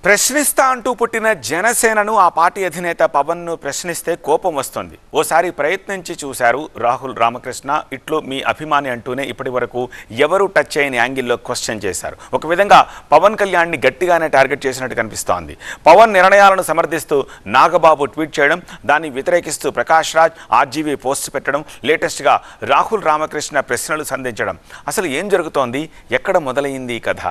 ప్రశ్నిస్తా అంటూ పుట్టిన జనసేనను ఆ పార్టీ అధినేత పవన్ను ప్రశ్నిస్తే కోపం వస్తుంది. ఓసారి ప్రయత్నించి చూశారు రాహుల్ రామకృష్ణ. ఇట్లు మీ అభిమాని అంటూనే ఇప్పటి వరకు ఎవరు టచ్ అయిన యాంగిల్లో క్వశ్చన్ చేశారు. ఒక విధంగా పవన్ కళ్యాణ్ని గట్టిగానే టార్గెట్ చేసినట్టు కనిపిస్తోంది. పవన్ నిర్ణయాలను సమర్థిస్తూ నాగబాబు ట్వీట్ చేయడం, దాన్ని వ్యతిరేకిస్తూ ప్రకాష్ రాజ్ ఆర్జీవీ పోస్ట్ పెట్టడం, లేటెస్ట్గా రాహుల్ రామకృష్ణ ప్రశ్నలు సంధించడం. అసలు ఏం జరుగుతోంది? ఎక్కడ మొదలైంది ఈ కథ?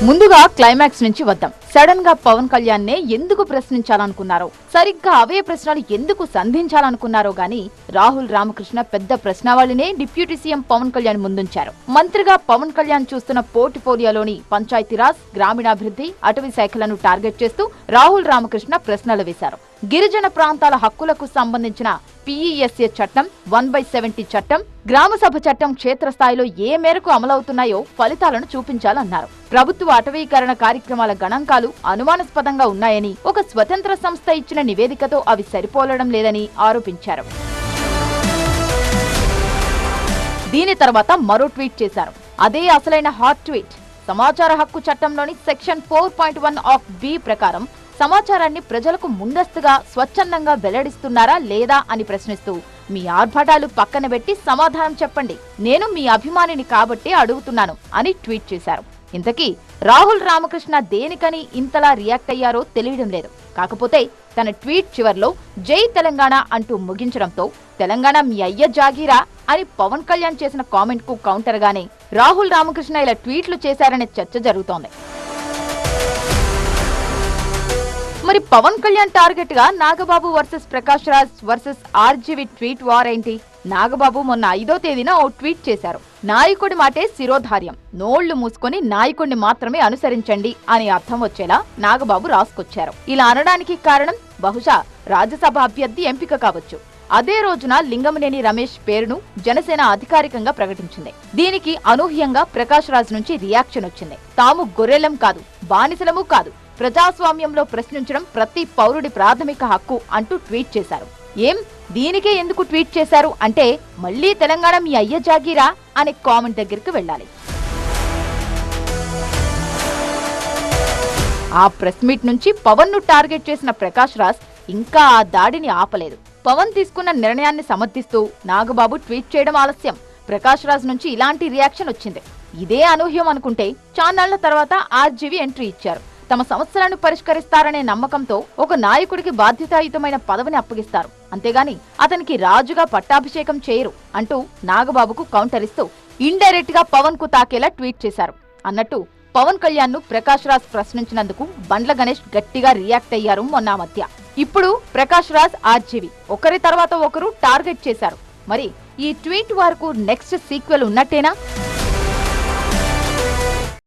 ముందుగా క్లైమాక్స్ నుంచి వద్దాం. సడన్ గా పవన్ కళ్యాణ్ నే ఎందుకు ప్రశ్నించాలనుకున్నారో, సరిగ్గా అవే ప్రశ్నలు ఎందుకు సంధించాలనుకున్నారో గానీ రాహుల్ రామకృష్ణ పెద్ద ప్రశ్నావళినే డిప్యూటీ సీఎం పవన్ కళ్యాణ్ ముందుంచారు. మంత్రిగా పవన్ కళ్యాణ్ చూస్తున్న పోర్ట్ఫోలియోలోని పంచాయతీరాజ్, గ్రామీణాభివృద్ధి, అటవీ శాఖలను టార్గెట్ చేస్తూ రాహుల్ రామకృష్ణ ప్రశ్నలు వేశారు. గిరిజన ప్రాంతాల హక్కులకు సంబంధించిన PESA చట్టం, 1/70 చట్టం, గ్రామసభ చట్టం క్షేత్రస్థాయిలో ఏ మేరకు అమలవుతున్నాయో ఫలితాలను చూపించాలన్నారు. ప్రభుత్వ అటవీకరణ కార్యక్రమాల గణాంకాలు అనుమానాస్పదంగా ఉన్నాయని, ఒక స్వతంత్ర సంస్థ ఇచ్చిన నివేదికతో అవి సరిపోలడం లేదని ఆరోపించారు. దీని తర్వాత మరో ట్వీట్ చేశారు. అదే అసలైన హాట్ ట్వీట్. సమాచార హక్కు చట్టంలోని సెక్షన్ 4.1 ఆఫ్ B ప్రకారం సమాచారాన్ని ప్రజలకు ముందస్తుగా స్వచ్ఛందంగా వెల్లడిస్తున్నారా లేదా అని ప్రశ్నిస్తూ, మీ ఆర్భాటాలు పక్కన పెట్టి సమాధానం చెప్పండి, నేను మీ అభిమానిని కాబట్టి అడుగుతున్నాను అని ట్వీట్ చేశారు. ఇంతకీ రాహుల్ రామకృష్ణ దేనికని ఇంతలా రియాక్ట్ అయ్యారో తెలియడం లేదు. కాకపోతే తన ట్వీట్ చివర్లో జై తెలంగాణ అంటూ ముగించడంతో, తెలంగాణ మీ అయ్య జాగీరా అని పవన్ కళ్యాణ్ చేసిన కామెంట్ కు కౌంటర్ గానే రాహుల్ రామకృష్ణ ఇలా ట్వీట్లు చేశారనే చర్చ జరుగుతోంది. మరి పవన్ కళ్యాణ్ టార్గెట్ గా Nagababu versus Prakash Raj versus RGV tweet war ఏంటి? నాగబాబు మొన్న 5వ తేదీన ఓ ట్వీట్ చేశారు. నాయకుడి మాటే శిరోధార్యం, నోళ్లు మూసుకొని నాయకుడిని మాత్రమే అనుసరించండి అని అర్థం వచ్చేలా నాగబాబు రాసుకొచ్చారు. ఇలా అనడానికి కారణం బహుశా రాజ్యసభ అభ్యర్థి ఎంపిక కావచ్చు. అదే రోజున లింగమనేని రమేష్ పేరును జనసేన అధికారికంగా ప్రకటించింది. దీనికి అనూహ్యంగా ప్రకాష్ రాజ్ నుంచి రియాక్షన్ వచ్చింది. తాము గొర్రెలం కాదు, బానిసలము కాదు, ప్రజాస్వామ్యంలో ప్రశ్నించడం ప్రతి పౌరుడి ప్రాథమిక హక్కు అంటూ ట్వీట్ చేశారు. దీనికే ఎందుకు ట్వీట్ చేశారు అంటే, మళ్లీ తెలంగాణ మీ అయ్య జాగీరా అనే కామెంట్ దగ్గరికి వెళ్ళాలి. ఆ ప్రెస్ మీట్ నుంచి పవన్ ను టార్గెట్ చేసిన ప్రకాష్ రాజ్ ఇంకా ఆ దాడిని ఆపలేదు. పవన్ తీసుకున్న నిర్ణయాన్ని సమర్థిస్తూ నాగబాబు ట్వీట్ చేయడం ఆలస్యం. ప్రకాష్ రాజ్ నుంచి ఇలాంటి రియాక్షన్ వచ్చింది. ఇదే అనూహ్యం అనుకుంటే, చాన్నాళ్ల తర్వాత ఆర్జీవీ ఎంట్రీ ఇచ్చారు. తమ సమస్యలను పరిష్కరిస్తారనే నమ్మకంతో ఒక నాయకుడికి బాధ్యతాయుతమైన పదవిని అప్పగిస్తారు, అంతేగాని అతనికి రాజుగా పట్టాభిషేకం చేయరు అంటూ నాగబాబుకు కౌంటర్ ఇస్తూ ఇండైరెక్ట్ గా పవన్ కు తాకేలా ట్వీట్ చేశారు. అన్నట్టు పవన్ కళ్యాణ్ ను ప్రకాష్ రాజ్ ప్రశ్నించినందుకు బండ్ల గణేష్ గట్టిగా రియాక్ట్ అయ్యారు మొన్న మధ్య. ఇప్పుడు ప్రకాష్ రాజ్, ఆర్జీవీ ఒకరి తర్వాత ఒకరు టార్గెట్ చేశారు. మరి ఈ ట్వీట్ వరకు నెక్స్ట్ సీక్వెల్ ఉన్నట్టేనా?